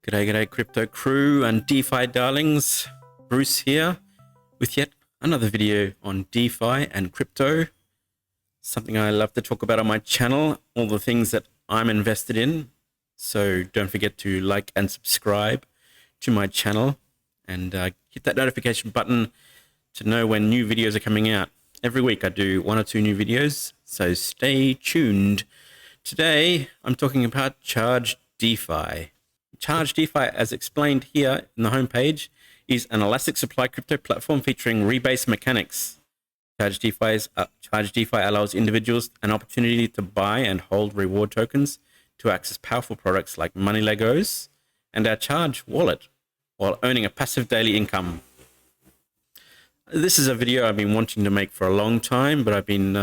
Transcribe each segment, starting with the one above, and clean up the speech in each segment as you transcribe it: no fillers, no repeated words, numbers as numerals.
G'day crypto crew and DeFi darlings. Bruce here with yet another video on DeFi and crypto. Something I love to talk about on my channel, all the things that I'm invested in. So don't forget to like and subscribe to my channel and hit that notification button to know when new videos are coming out. Every week I do 1 or 2 new videos, so stay tuned. Today I'm talking about Charge Defi. Charge Defi, as explained here in the homepage, is an elastic supply crypto platform featuring rebase mechanics. Charge Defi allows individuals an opportunity to buy and hold reward tokens to access powerful products like money Legos and our Charge wallet while earning a passive daily income. This is a video I've been wanting to make for a long time, but I've been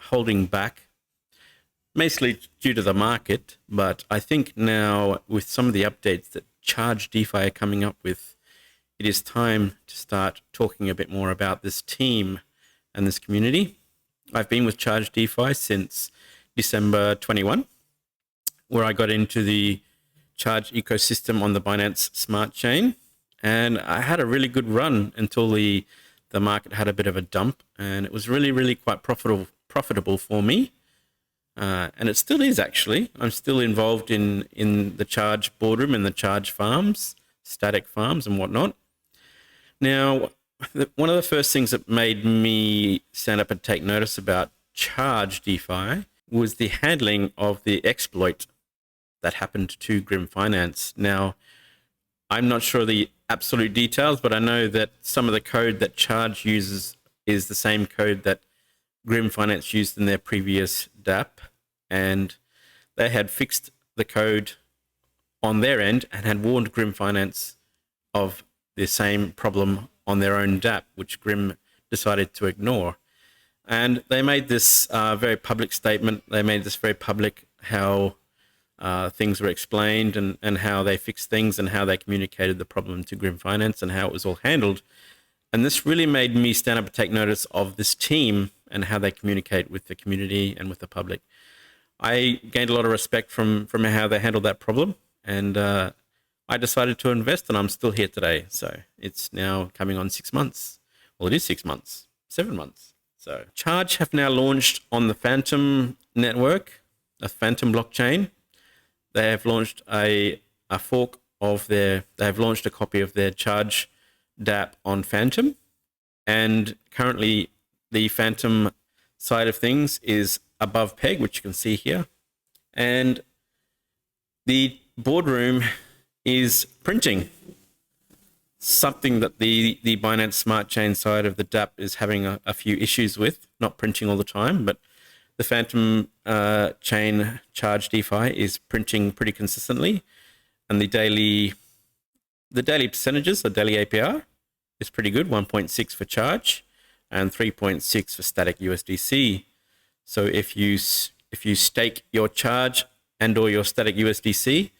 holding back, mostly due to the market. But I think now, with some of the updates that Charge DeFi are coming up with, it is time to start talking a bit more about this team and this community. I've been with Charge DeFi since December 21, where I got into the Charge ecosystem on the Binance Smart Chain, and I had a really good run until the market had a bit of a dump, and it was really quite profitable for me. And it still is, actually. I'm still involved in the Charge boardroom and the Charge farms, static farms and whatnot. Now, one of the first things that made me stand up and take notice about Charge DeFi was the handling of the exploit that happened to Grim Finance. Now, I'm not sure the absolute details, but I know that some of the code that Charge uses is the same code that Grim Finance used in their previous DApp, and they had fixed the code on their end and had warned Grim Finance of the same problem on their own DApp, which Grim decided to ignore. And they made this very public statement. They made this very public, how things were explained and how they fixed things and how they communicated the problem to Grim Finance and how it was all handled. And this really made me stand up and take notice of this team and how they communicate with the community and with the public. I gained a lot of respect from how they handled that problem, and I decided to invest, and I'm still here today. So it's now coming on 6 months. Well, it is 6 months, 7 months. So Charge have now launched on the Phantom network, a Phantom blockchain. They have launched a fork of they have launched a copy of their Charge DApp on Phantom, and currently the Phantom side of things is above peg, which you can see here, and the boardroom is printing, something that the Binance Smart Chain side of the DApp is having a few issues with, not printing all the time, but the Phantom chain Charge DeFi is printing pretty consistently, and the daily percentages, the daily APR, is pretty good, 1.6 for Charge and 3.6 for static USDC. So if you stake your Charge and or your static USDC,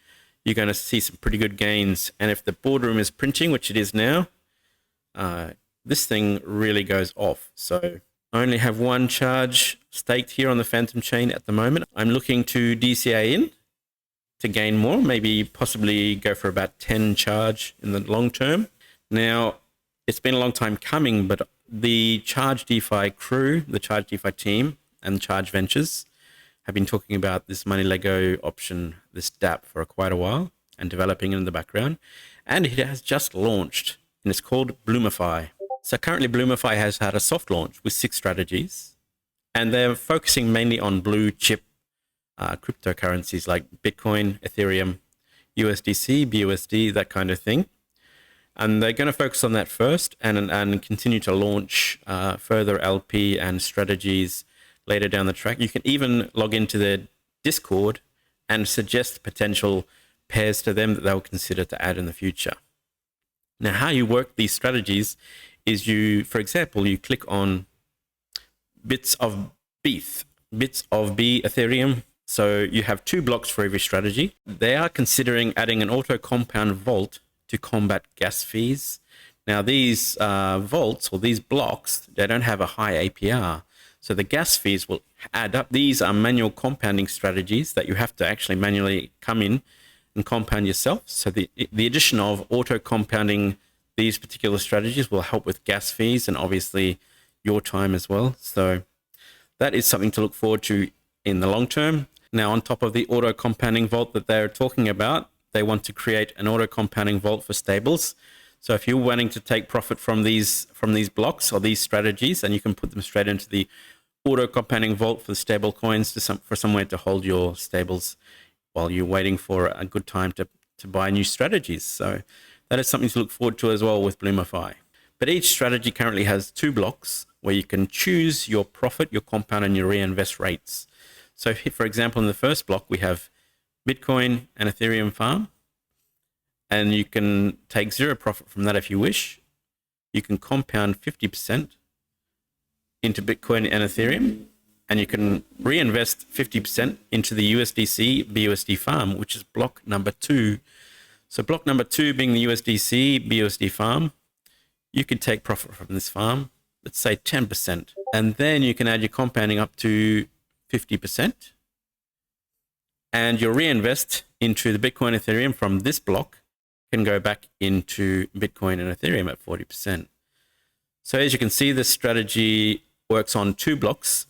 you're going to see some pretty good gains. And if the boardroom is printing, which it is now, this thing really goes off. So I only have 1 Charge staked here on the Phantom chain at the moment. I'm looking to DCA in to gain more, maybe possibly go for about 10 Charge in the long term. Now, it's been a long time coming, but the Charge DeFi crew, the Charge DeFi team, and Charge Ventures have been talking about this money Lego option, this DApp, for quite a while and developing it in the background. And it has just launched, and it's called Bloomify. So currently Bloomify has had a soft launch with 6 strategies, and they're focusing mainly on blue chip cryptocurrencies like Bitcoin, Ethereum, USDC, BUSD, that kind of thing. And they're going to focus on that first and continue to launch further LP and strategies later down the track. You can even log into their Discord and suggest potential pairs to them that they'll consider to add in the future. Now, how you work these strategies is for example, you click on bits of BETH, bits of B Ethereum. So you have 2 blocks for every strategy. They are considering adding an auto compound vault to combat gas fees. Now, these vaults or these blocks, they don't have a high APR. So the gas fees will add up. These are manual compounding strategies that you have to actually manually come in and compound yourself. So the addition of auto compounding these particular strategies will help with gas fees and obviously your time as well. So that is something to look forward to in the long term. Now, on top of the auto compounding vault that they're talking about, they want to create an auto compounding vault for stables. So if you're wanting to take profit from these blocks or these strategies, and you can put them straight into the auto compounding vault for the stable coins for somewhere to hold your stables while you're waiting for a good time to buy new strategies. So that is something to look forward to as well with Bloomify. But each strategy currently has 2 blocks where you can choose your profit, your compound, and your reinvest rates. So for example, in the first block, we have Bitcoin and Ethereum farm, and you can take 0 profit from that if you wish. You can compound 50% into Bitcoin and Ethereum, and you can reinvest 50% into the USDC BUSD farm, which is block number 2. So block number 2 being the USDC BUSD farm, you can take profit from this farm, let's say 10%, and then you can add your compounding up to 50%, and your reinvest into the Bitcoin Ethereum from this block can go back into Bitcoin and Ethereum at 40%. So as you can see, this strategy works on 2 blocks.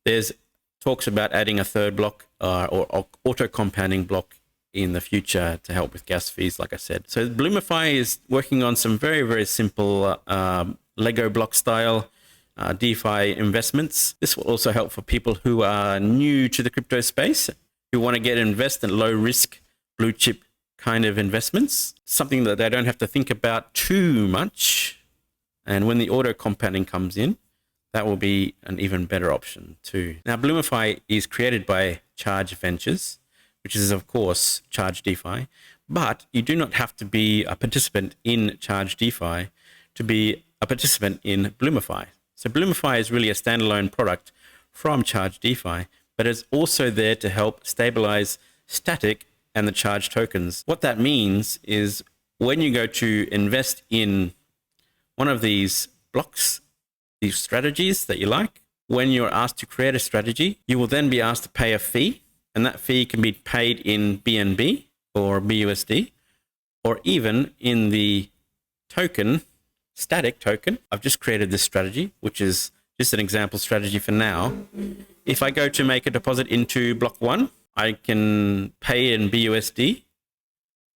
There's talks about adding a 3rd block or auto compounding block in the future to help with gas fees, like I said. So Bloomify is working on some very, very simple Lego block style DeFi investments. This will also help for people who are new to the crypto space, who want to get invested in low risk, blue chip kind of investments, something that they don't have to think about too much. And when the auto compounding comes in, that will be an even better option too. Now, Bloomify is created by Charge Ventures, which is of course Charge DeFi, but you do not have to be a participant in Charge DeFi to be a participant in Bloomify. So Bloomify is really a standalone product from Charge DeFi, but is also there to help stabilize Static and the Charge tokens. What that means is when you go to invest in one of these blocks, these strategies that you like, when you're asked to create a strategy, you will then be asked to pay a fee, and that fee can be paid in BNB or BUSD, or even in the token, Static token. I've just created this strategy, which is just an example strategy for now. If I go to make a deposit into block 1, I can pay in BUSD,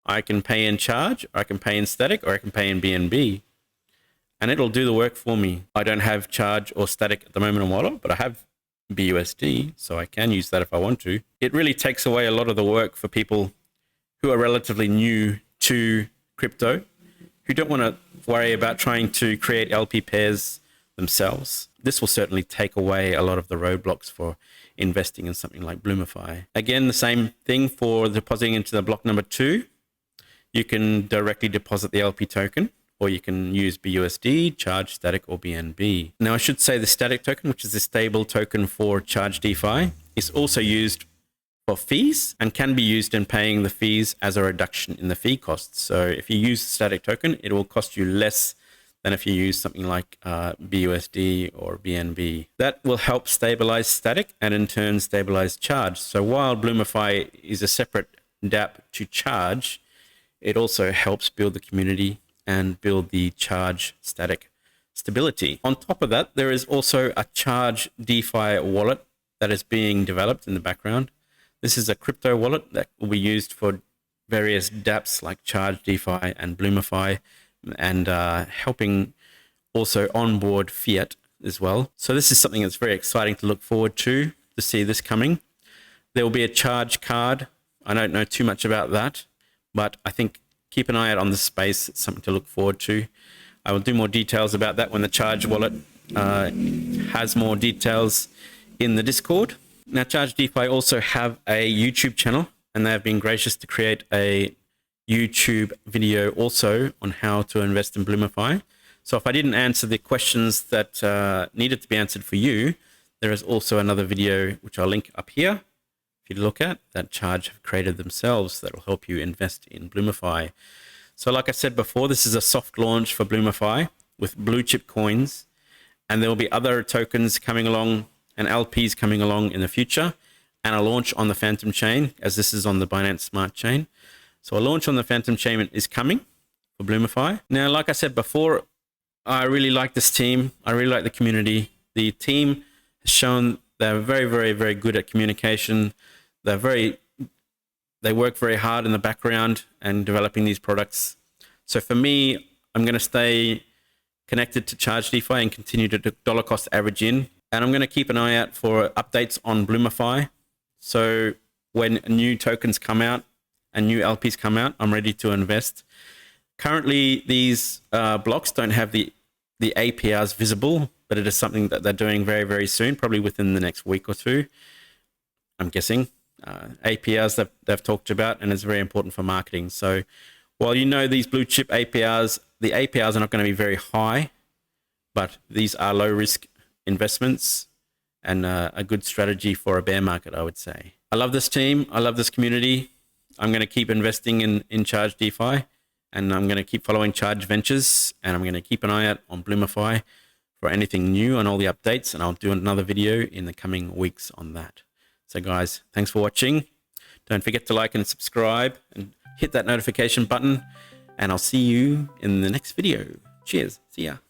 I can pay in Charge, or I can pay in Static, or I can pay in BNB. And it'll do the work for me. I don't have Charge or Static at the moment on wallet, but I have BUSD, so I can use that if I want to. It really takes away a lot of the work for people who are relatively new to crypto, who don't want to worry about trying to create LP pairs themselves. This will certainly take away a lot of the roadblocks for investing in something like Bloomify. Again, the same thing for depositing into the block number 2. You can directly deposit the LP token, or you can use BUSD, Charge, Static, or BNB. Now, I should say the Static token, which is the stable token for Charge DeFi, is also used for fees and can be used in paying the fees as a reduction in the fee costs. So if you use the Static token, it will cost you less than if you use something like BUSD or BNB. That will help stabilize Static and in turn stabilize Charge. So while Bloomify is a separate dApp to Charge, it also helps build the community and build the Charge Static stability. On top of that, there is also a Charge DeFi wallet that is being developed in the background. This is a crypto wallet that will be used for various dApps like Charge DeFi and Bloomify, and helping also onboard fiat as well. So this is something that's very exciting to look forward to see this coming. There will be a Charge card. I don't know too much about that, but I think keep an eye out on this space. It's something to look forward to. I will do more details about that when the Charge wallet has more details in the Discord. Now, Charge DeFi also have a YouTube channel, and they have been gracious to create a YouTube video also on how to invest in Bloomify. So if I didn't answer the questions that needed to be answered for you, there is also another video which I'll link up here if you look at that Charge have created themselves that will help you invest in Bloomify. So like I said before, this is a soft launch for Bloomify with blue chip coins, and there will be other tokens coming along and LPs coming along in the future. and a launch on the Phantom chain, as this is on the Binance Smart chain. So a launch on the Phantom chain is coming for Bloomify. Now, like I said before, I really like this team. I really like the community. The team has shown they're very, very, very good at communication. They work very hard in the background and developing these products. So for me, I'm going to stay connected to Charge Defi and continue to dollar cost average in. And I'm going to keep an eye out for updates on Bloomify. So when new tokens come out and new LPs come out, I'm ready to invest. Currently, these blocks don't have the APRs visible, but it is something that they're doing very, very soon, probably within the next week or two, I'm guessing. APRs that they've talked about, and it's very important for marketing. So while you know these blue chip APRs, the APRs are not going to be very high, but these are low risk investments and a good strategy for a bear market, I would say. I love this team. I love this community. I'm going to keep investing in Charge DeFi, and I'm going to keep following Charge Ventures, and I'm going to keep an eye out on Bloomify for anything new and all the updates, and I'll do another video in the coming weeks on that. So guys, thanks for watching. Don't forget to like and subscribe and hit that notification button, and I'll see you in the next video. Cheers. See ya.